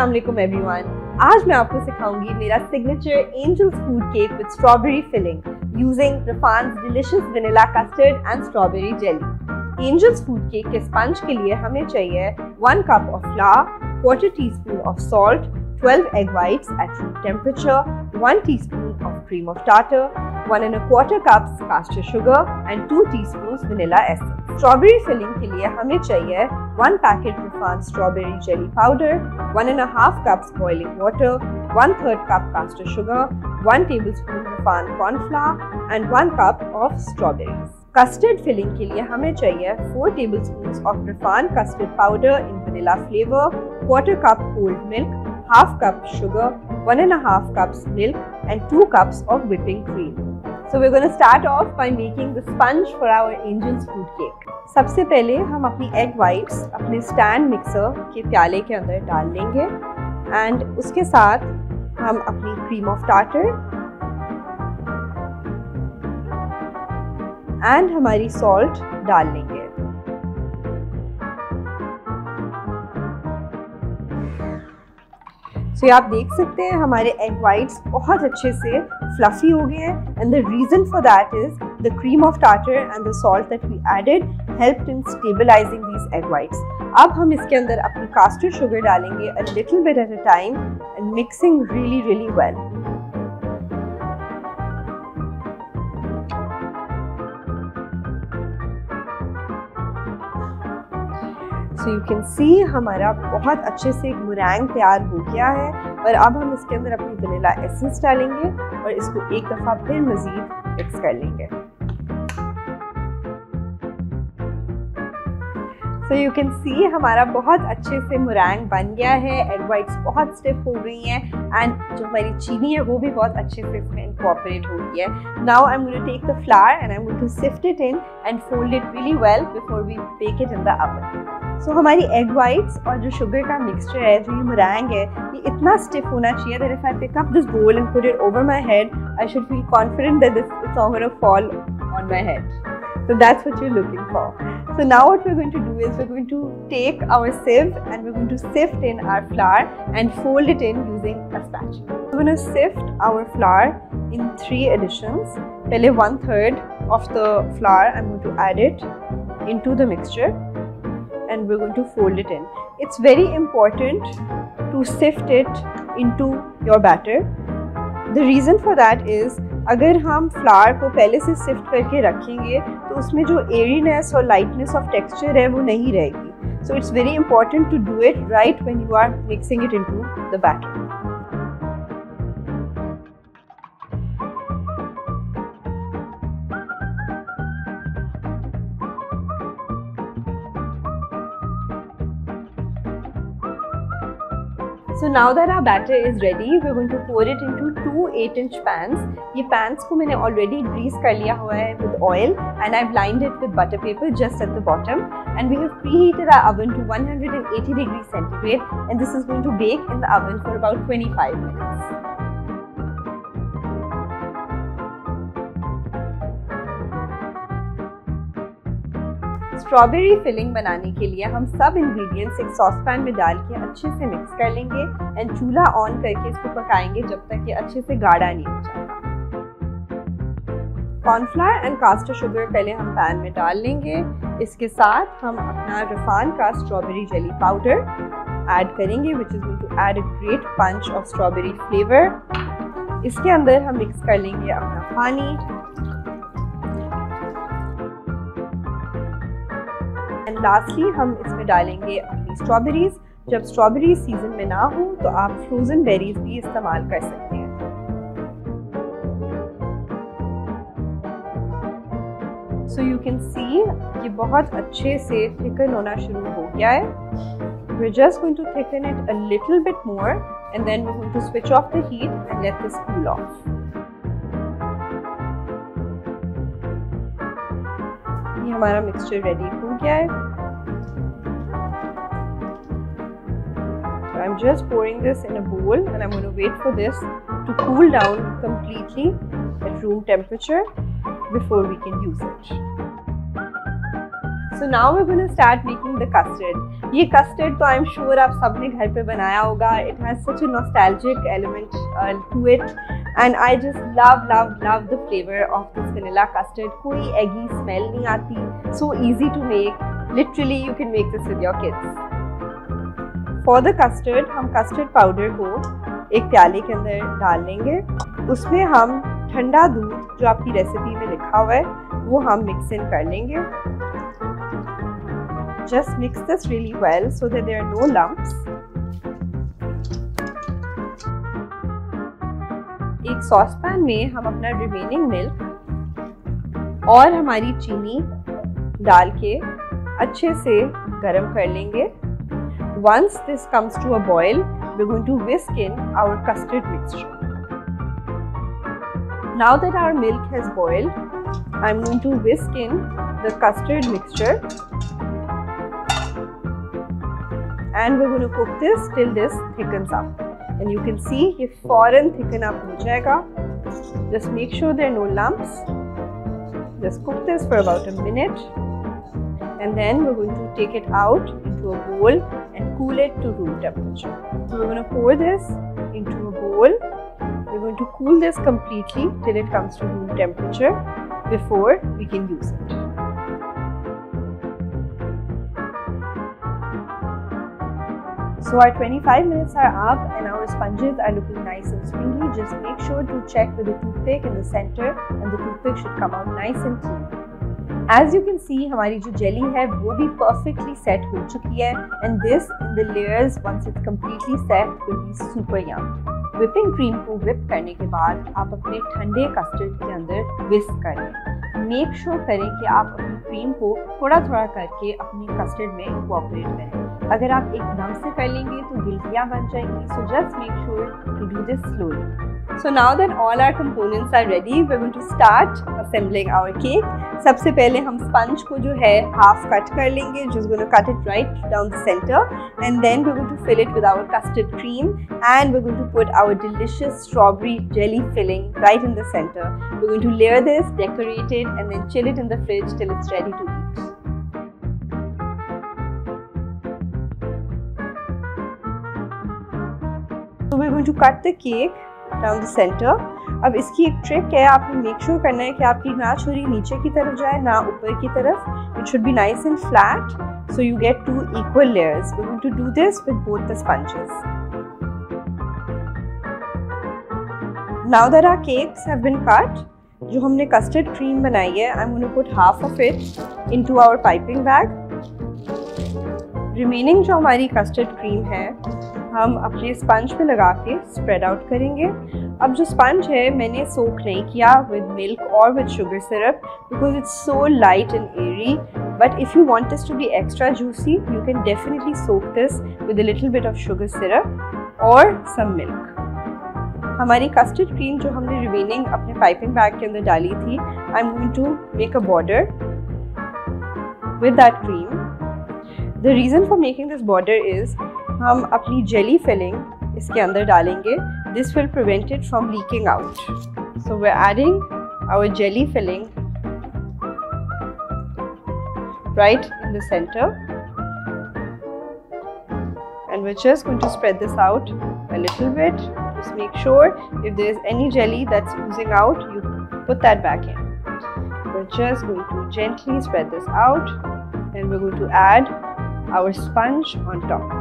अस्सलाम वालेकुम एवरीवन। आज मैं आपको सिखाऊंगी मेरा signature angels food cake with strawberry filling using Rafhan's delicious vanilla custard and strawberry jelly. Angels food cake के स्पंज के लिए हमें चाहिए 1 cup of flour, 1/4 teaspoon of salt, 12 egg whites at room temperature, 1 teaspoon of cream of tartar, 1 1/4 cups custard sugar and 2 teaspoons vanilla essence. Strawberry filling के लिए हमें चाहिए 1 packet Rafhan strawberry jelly powder, 1 1/2 cups boiling water, 1/3 cup custard sugar, 1 tablespoon Rafhan corn flour and 1 cup of strawberries. Custard filling के लिए हमें चाहिए 4 tablespoons of Rafhan custard powder in vanilla flavor, 1/4 cup cold milk, 1/2 cup sugar, 1 1/2 cups milk and 2 cups of whipping cream. So we're going to start off by making the sponge for our angel's food cake. सबसे पहले हम अपनी egg whites अपने stand mixer के प्याले के अंदर डाल लेंगे एंड उसके साथ हम अपनी क्रीम ऑफ टार्टर एंड हमारी सॉल्ट डाल लेंगे। तो आप देख सकते हैं हमारे एग वाइट्स बहुत अच्छे से फ्लफी हो गए हैं and the reason for that is the cream of tartar and the salt that we added helped in stabilising these egg whites. अब हम इसके अंदर अपनी कास्टर शुगर डालेंगे a little bit at a time and mixing really well. So you can see हमारा बहुत अच्छे से एक मुरैंग तैयार हो गया है और अब हम इसके अंदर अपनी वनीला एसेंस डालेंगे और इसको एक दफ़ा फिर मज़ीद मिक्स कर लेंगे। So you can see हमारा बहुत अच्छे से मुरैंग बन गया है, एग वाइट्स बहुत स्टिफ हो गई हैं एंड जो हमारी चीनी है वो भी बहुत अच्छे से इसमें इंकॉर्पोरेट हो गई है। Now I'm going to take the flour and I'm going to sift it in and fold it really well before we bake it in the oven. So हमारी एग वाइट्स और जो शुगर का mixture है, जो ये मुरैंग है, ये इतना स्टिफ होना चाहिए that if I pick up this bowl and put it over my head, I should feel confident that it's not going to fall on my head. So that's what you're looking for. So now what we're going to do is we're going to take our sieve and we're going to sift in our flour and fold it in using a spatula. We're going to sift our flour in 3 additions. पहले 1/3 of the flour I'm going to add it into the mixture and we're going to fold it in. It's very important to sift it into your batter. The reason for that is अगर हम flower को पहले से shift करके रखेंगे तो उसमें जो एरीनेस और लाइटनेस ऑफ टेक्सचर है वो नहीं रहेगी। So it's very important to do it right when you are mixing it into the batter. So now that our batter is ready, we're going to pour it into 2 8-inch pans. ये pans को मैंने already grease कर लिया हुआ है with oil and I've lined it with butter paper just at the bottom. And we have preheated our oven to 180 degrees centigrade and this is going to bake in the oven for about 25 minutes. Strawberry filling बनाने के लिए हम सब ingredients एक sauce pan में डाल के अच्छे से मिक्स कर लेंगे एंड चूल्हा ऑन करके इसको पकाएंगे जब तक ये अच्छे से गाढ़ा नहीं हो जाता। कॉर्नफ्लावर एंड कास्टर शुगर पहले हम पैन में डाल लेंगे। इसके साथ हम अपना रफान का स्ट्रॉबेरी जेली पाउडर ऐड करेंगे which is going to add a great punch of strawberry flavour. इसके अंदर हम मिक्स कर लेंगे अपना पानी एंड लास्टली हम इसमें डालेंगे अपनी स्ट्रॉबेरीज। जब स्ट्रॉबेरी सीजन में ना हो तो आप फ्रोजन बेरीज भी इस्तेमाल कर सकते हैं। सो यू कैन सी ये बहुत अच्छे से थिकन होना शुरू हो गया है। We're just going to thicken it a little bit more and then we're going to switch off the heat and let this cool off. ये हमारा मिक्सचर रेडी हो गया है। So I'm just pouring this in a bowl and I'm going to wait for this to cool down completely at room temperature before we can use it. So now we're going to start making the custard. ये custard तो I'm sure आप सबने घर पे बनाया होगा. It has such a nostalgic element to it, and I just love the flavor of this vanilla custard. कोई eggy smell नहीं आती. So easy to make. Literally you can make this with your kids. For the custard, हम custard powder को एक प्याले के अंदर डाल लेंगे. उसमें हम ठंडा दूध जो आपकी रेसिपी में लिखा हुआ है वो हम मिक्स इन कर लेंगे. Just mix this really well so that there are no lumps. एक सॉसपैन में हम अपना रिमेनिंग मिल्क और हमारी चीनी डाल के अच्छे से गरम कर लेंगे. Once this comes to a boil, we're going to whisk in our custard mixture. Now that our milk has boiled, I'm going to whisk in the custard mixture, and we're going to cook this till this thickens up. And you can see ये फौरन thicken up हो जाएगा. Just make sure there are no lumps. Just cook this for about a minute, and then we're going to take it out into a bowl and cool it to room temperature. So we're going to pour this into a bowl. We're going to cool this completely till it comes to room temperature before we can use it. So our 25 minutes are up and our sponges are looking nice and springy. Just make sure to check with the toothpick in the center, and the toothpick should come out nice and clean. As you can see, हमारी जो jelly है वो भी perfectly set हो चुकी है, and this in the layers once it's completely set will be super yum. Whipping cream को whip करने के बाद आप अपने ठंडे custard के अंदर whisk कर लें. Make sure करें कि आप अपनी cream को थोड़ा थोड़ा करके अपनी custard में incorporate करें. अगर आप एकदम से कर लेंगे तो गिल्टियाँ बन जाएंगी. So just make sure to do this slowly. So now that all our components are ready, we're going to start assembling our cake. सबसे पहले हम sponge को जो है half cut कर लेंगे, just going to cut it right down the center, and then we're going to fill it with our custard cream, and we're going to put our delicious strawberry jelly filling right in the center. We're going to layer this, decorate it, and then chill it in the fridge till it's ready to eat. So we're going to cut the cake down the center. अब इसकी एक trick है, आपको make sure करना है कि आपकी ना छुरी नीचे की तरफ जाए ना ऊपर की तरफ. It should be nice and flat so you get two equal layers. We're going to do this with both the sponges. Now that our cakes have been cut, जो हमने custard cream बनाई है, I'm going to put half of it into our piping bag. Remaining जो हमारी custard cream है हम अपने sponge पे लगा के स्प्रेड आउट करेंगे. अब जो स्पंज है मैंने सोक नहीं किया विद मिल्क और with sugar syrup because it's so light and airy. But if you want this to be extra juicy you can definitely soak this with a little bit of sugar syrup और some milk. हमारी custard cream जो हमने remaining अपने piping bag के अंदर डाली थी, I am going to make a border with that cream. The reason for making this border is हम अपनी जेली फिलिंग इसके अंदर डालेंगे. This will prevent it from leaking out. So we are adding our jelly filling right in the center, and we're just going to spread this out a little bit. Just make sure if there is any jelly that's oozing out, you put that back in. We're just going to gently spread this out, and we're going to add our sponge on top.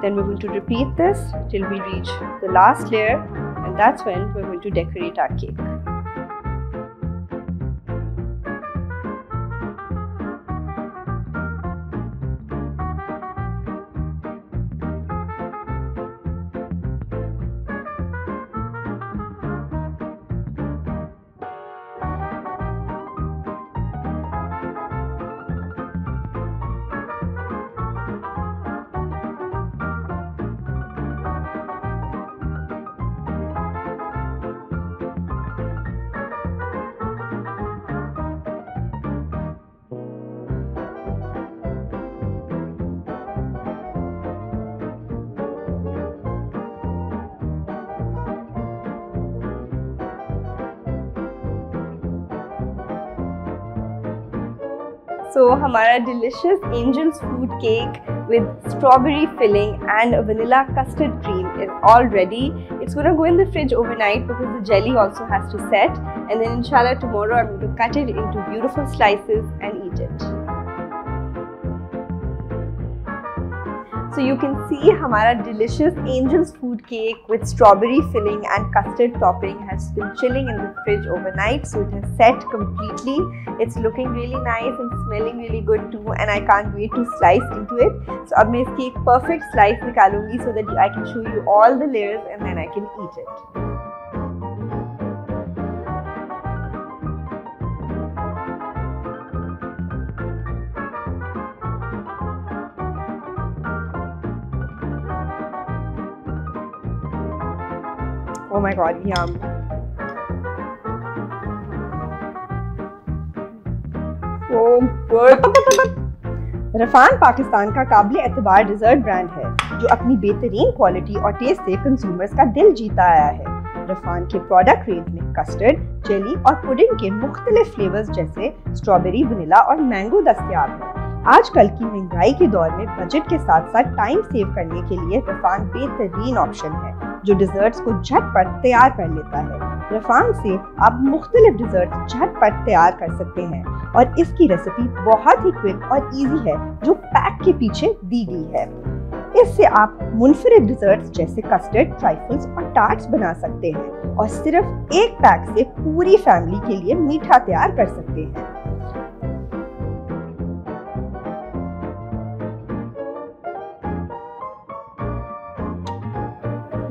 Then we're going to repeat this till we reach the last layer, and that's when we're going to decorate our cake. So हमारा delicious angel's food cake with strawberry filling and a vanilla custard cream is all ready. It's gonna go in the fridge overnight because the jelly also has to set, and then inshallah tomorrow I'm going to cut it into beautiful slices and eat it. So you can see हमारा delicious angel's food cake with strawberry filling and custard topping has been chilling in the fridge overnight, so it has set completely. It's looking really nice and smelling really good too, and I can't wait to slice into it. So अब मैं इसकी एक perfect slice निकालूंगी so that I can show you all the layers and then I can eat it. Oh my god, yum. So good. रफान Pakistan का काबिल एतबार dessert brand है जो अपनी बेहतरीन क्वालिटी और टेस्ट से कंज्यूमर्स का दिल जीता आया है। रफान के प्रोडक्ट रेंज में कस्टर्ड, जेली और पुडिंग के मुख्तलिफ फ्लेवर्स जैसे स्ट्रॉबेरी, वनीला और मैंगो दस्तयाब है। आजकल की महंगाई के दौर में बजट के साथ साथ टाइम सेव करने के लिए रफान बेहतरीन ऑप्शन है जो डिजर्ट्स को झटपट तैयार कर लेता है। रफान से आप मुख्तलिफ डिजर्ट्स झटपट तैयार कर सकते हैं और इसकी रेसिपी बहुत ही क्विक और इजी है जो पैक के पीछे दी गई है। इससे आप मुनफरिद डिजर्ट्स जैसे कस्टर्ड, ट्राइफल्स और टार्ट्स बना सकते हैं और सिर्फ एक पैक से पूरी फैमिली के लिए मीठा तैयार कर सकते हैं।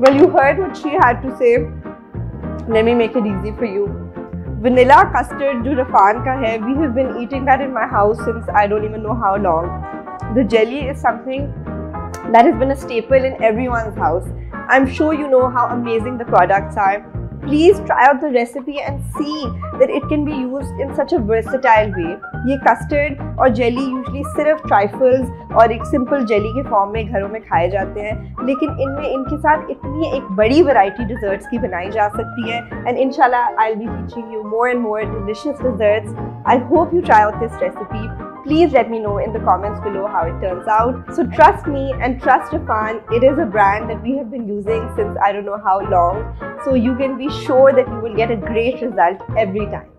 Well, you heard what she had to say. Let me make it easy for you. Vanilla custard जो रफान का है, we have been eating that in my house since I don't even know how long. The jelly is something that has been a staple in everyone's house. I'm sure you know how amazing the products are. Please try out the recipe and see that it can be used in such a versatile way. ये custard और jelly usually सिर्फ trifles और एक simple jelly के form में घरों में खाए जाते हैं, लेकिन इनमें इनके साथ इतनी एक बड़ी variety desserts की बनाई जा सकती है, and inshallah I'll be teaching you more and more delicious desserts. I hope you try out this recipe. Please let me know in the comments below how it turns out. So trust me and trust Rafhan. It is a brand that we have been using since I don't know how long. So you can be sure that you will get a great result every time.